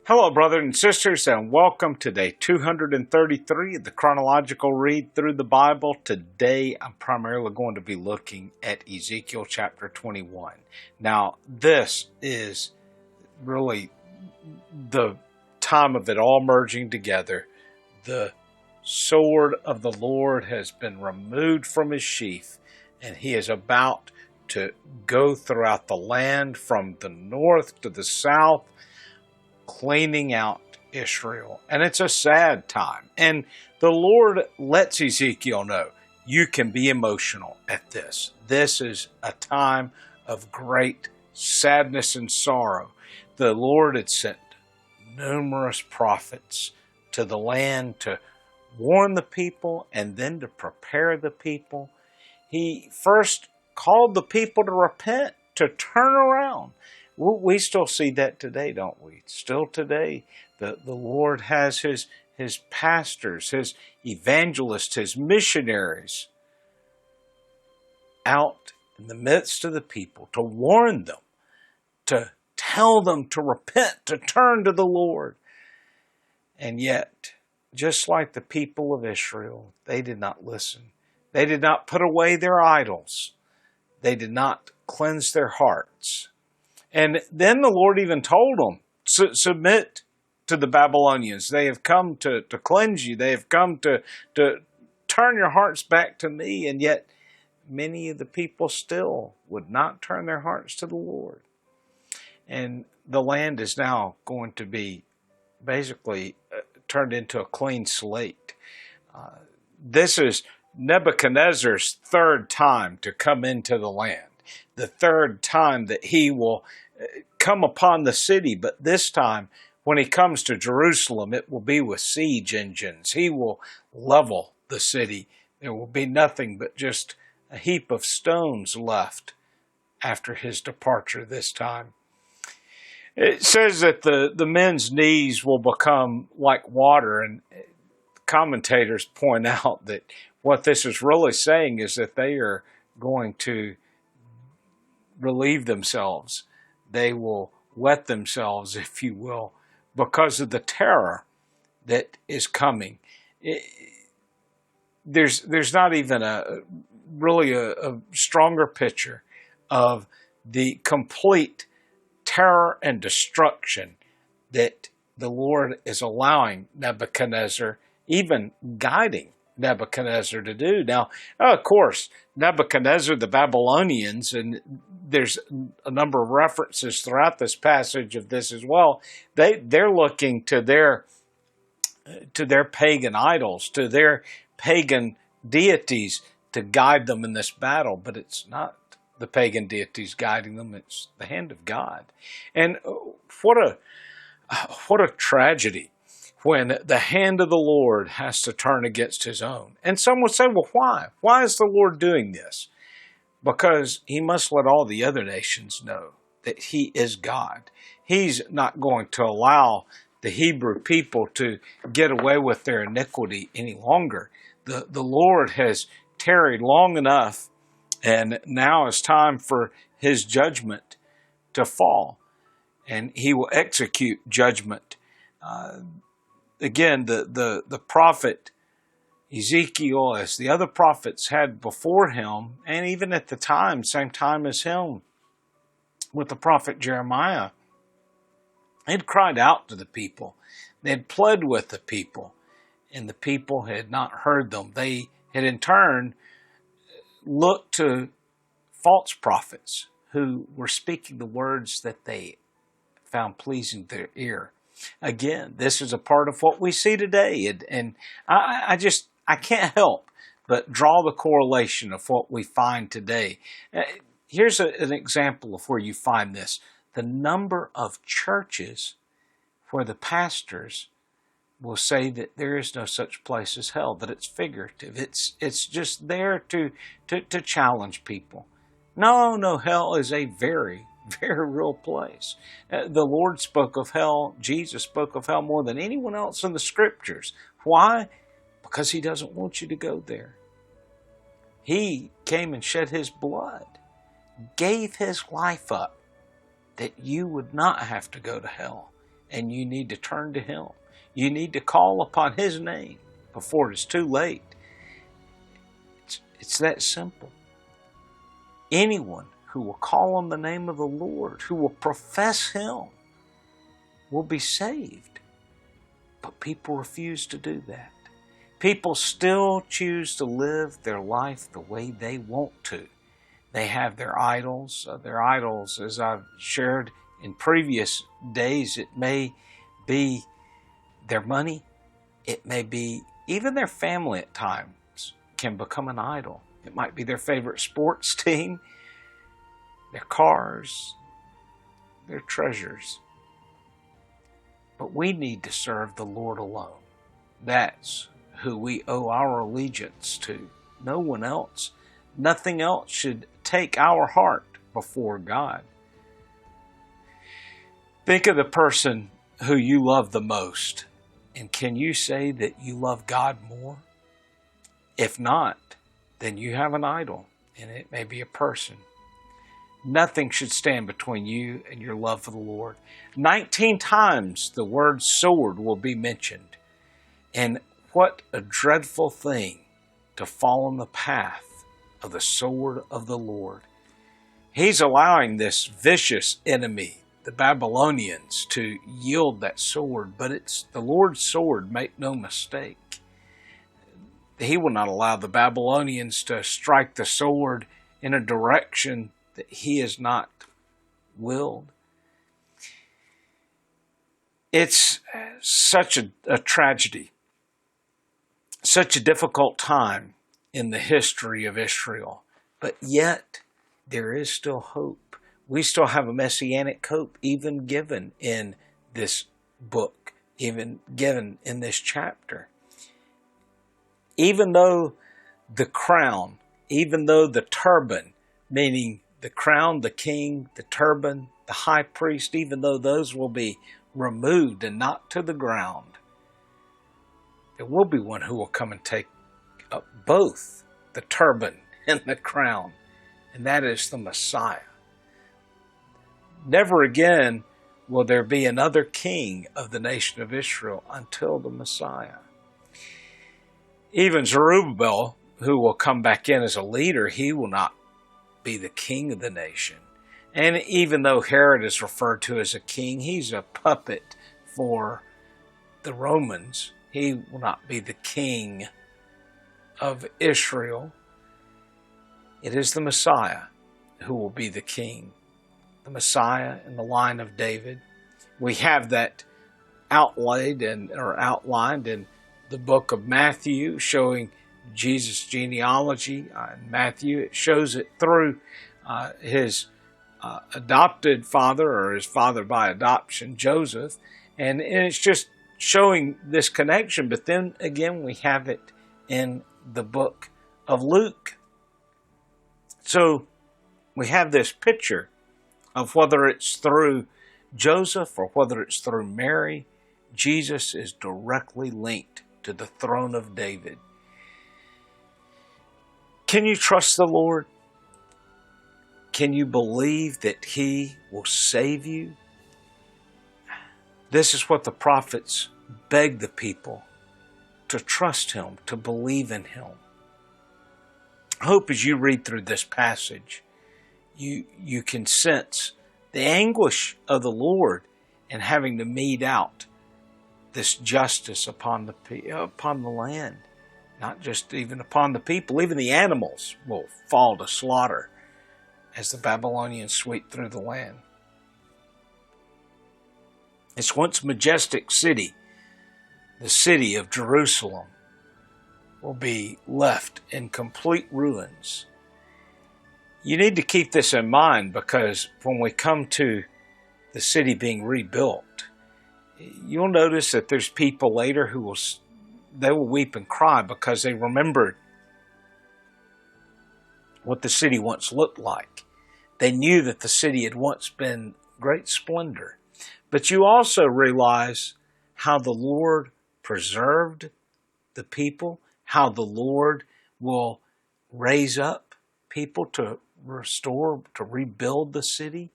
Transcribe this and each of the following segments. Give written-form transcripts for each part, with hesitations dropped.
Hello, brothers and sisters, and welcome to day 233 of the Chronological Read Through the Bible. Today, I'm primarily going to be looking at Ezekiel chapter 21. Now, this is really the time of it all merging together. The sword of the Lord has been removed from his sheath, and he is about to go throughout the land from the north to the south, cleaning out Israel. And it's a sad time. And the Lord lets Ezekiel know, you can be emotional at this. This is a time of great sadness and sorrow. The Lord had sent numerous prophets to the land to warn the people and then to prepare the people. He first called the people to repent, to turn around. We still see that today, don't we? Still today, the Lord has his pastors, his evangelists, his missionaries out in the midst of the people to warn them, to tell them to repent, to turn to the Lord. And yet, just like the people of Israel, they did not listen. They did not put away their idols. They did not cleanse their hearts. And then the Lord even told them, submit to the Babylonians. They have come to cleanse you. They have come to turn your hearts back to me. And yet many of the people still would not turn their hearts to the Lord. And the land is now going to be basically turned into a clean slate. This is Nebuchadnezzar's third time to come into the land. The third time that he will come upon the city, but this time when he comes to Jerusalem, it will be with siege engines. He will level the city. There will be nothing but just a heap of stones left after his departure this time. It says that the men's knees will become like water, and commentators point out that what this is really saying is that they are going to relieve themselves. They will wet themselves, if you will, because of the terror that is coming. There's not even a stronger picture of the complete terror and destruction that the Lord is allowing Nebuchadnezzar, even guiding Nebuchadnezzar to do. Now, of course, Nebuchadnezzar, the Babylonians, and there's a number of references throughout this passage of this as well. They're looking to their pagan idols, to their pagan deities to guide them in this battle, but it's not the pagan deities guiding them, it's the hand of God. And what a tragedy when the hand of the Lord has to turn against his own. And some would say, well, why? Why is the Lord doing this? Because he must let all the other nations know that he is God. He's not going to allow the Hebrew people to get away with their iniquity any longer. The Lord has tarried long enough, and now it's time for his judgment to fall. And he will execute judgment. Again, the prophet Ezekiel, as the other prophets had before him, and even at the same time as him, with the prophet Jeremiah, had cried out to the people. They had pled with the people, and the people had not heard them. They had in turn looked to false prophets who were speaking the words that they found pleasing to their ear. Again, this is a part of what we see today, and I can't help but draw the correlation of what we find today. Here's an example of where you find this. The number of churches where the pastors will say that there is no such place as hell, that it's figurative. It's just there to challenge people. No, hell is a very, very real place. The Lord spoke of hell, Jesus spoke of hell more than anyone else in the scriptures. Why? Because he doesn't want you to go there. He came and shed his blood, gave his life up, that you would not have to go to hell. and you need to turn to Him. You need to call upon His name before it's too late. It's that simple. Anyone who will call on the name of the Lord, who will profess Him, will be saved. But people refuse to do that. People still choose to live their life the way they want to. They have their idols. Their idols, as I've shared in previous days, it may be their money. It may be even their family at times can become an idol. It might be their favorite sports team, their cars, their treasures. But we need to serve the Lord alone. That's who we owe our allegiance to. No one else. Nothing else should take our heart before God. Think of the person who you love the most, and can you say that you love God more? If not, then you have an idol, and it may be a person. Nothing should stand between you and your love for the Lord. 19 times the word sword will be mentioned. And what a dreadful thing to fall in the path of the sword of the Lord. He's allowing this vicious enemy, the Babylonians, to yield that sword, but it's the Lord's sword, make no mistake. He will not allow the Babylonians to strike the sword in a direction that He has not willed. It's such a tragedy, such a difficult time in the history of Israel, but yet there is still hope. We still have a messianic hope, even given in this book, even given in this chapter. Even though the crown, even though the turban, meaning the crown, the king, the turban, the high priest, even though those will be removed and knocked to the ground, there will be one who will come and take up both the turban and the crown, and that is the Messiah. Never again will there be another king of the nation of Israel until the Messiah. Even Zerubbabel, who will come back in as a leader, he will not be the king of the nation. And even though Herod is referred to as a king, he's a puppet for the Romans. He will not be the king of Israel. It is the Messiah who will be the king. The Messiah in the line of David. We have that outlined in the book of Matthew, showing Jesus' genealogy. In Matthew, it shows it through his adopted father, or his father by adoption, Joseph. And it's just showing this connection. But then again, we have it in the book of Luke. So we have this picture of whether it's through Joseph or whether it's through Mary, Jesus is directly linked to the throne of David. Can you trust the Lord? Can you believe that He will save you? This is what the prophets beg the people to trust Him, to believe in Him. I hope as you read through this passage, you can sense the anguish of the Lord in having to mete out this justice upon the land. Not just even upon the people, even the animals will fall to slaughter as the Babylonians sweep through the land. Its once majestic city, the city of Jerusalem, will be left in complete ruins. You need to keep this in mind, because when we come to the city being rebuilt, you'll notice that there's people later who will weep and cry because they remembered what the city once looked like. They knew that the city had once been great splendor. But you also realize how the Lord preserved the people, how the Lord will raise up people to restore, to rebuild the city.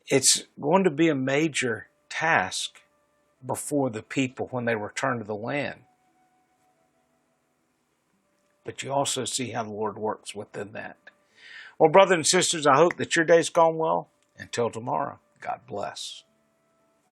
It's going to be a major task before the people when they return to the land. But you also see how the Lord works within that. Well, brothers and sisters, I hope that your day's gone well. Until tomorrow, God bless.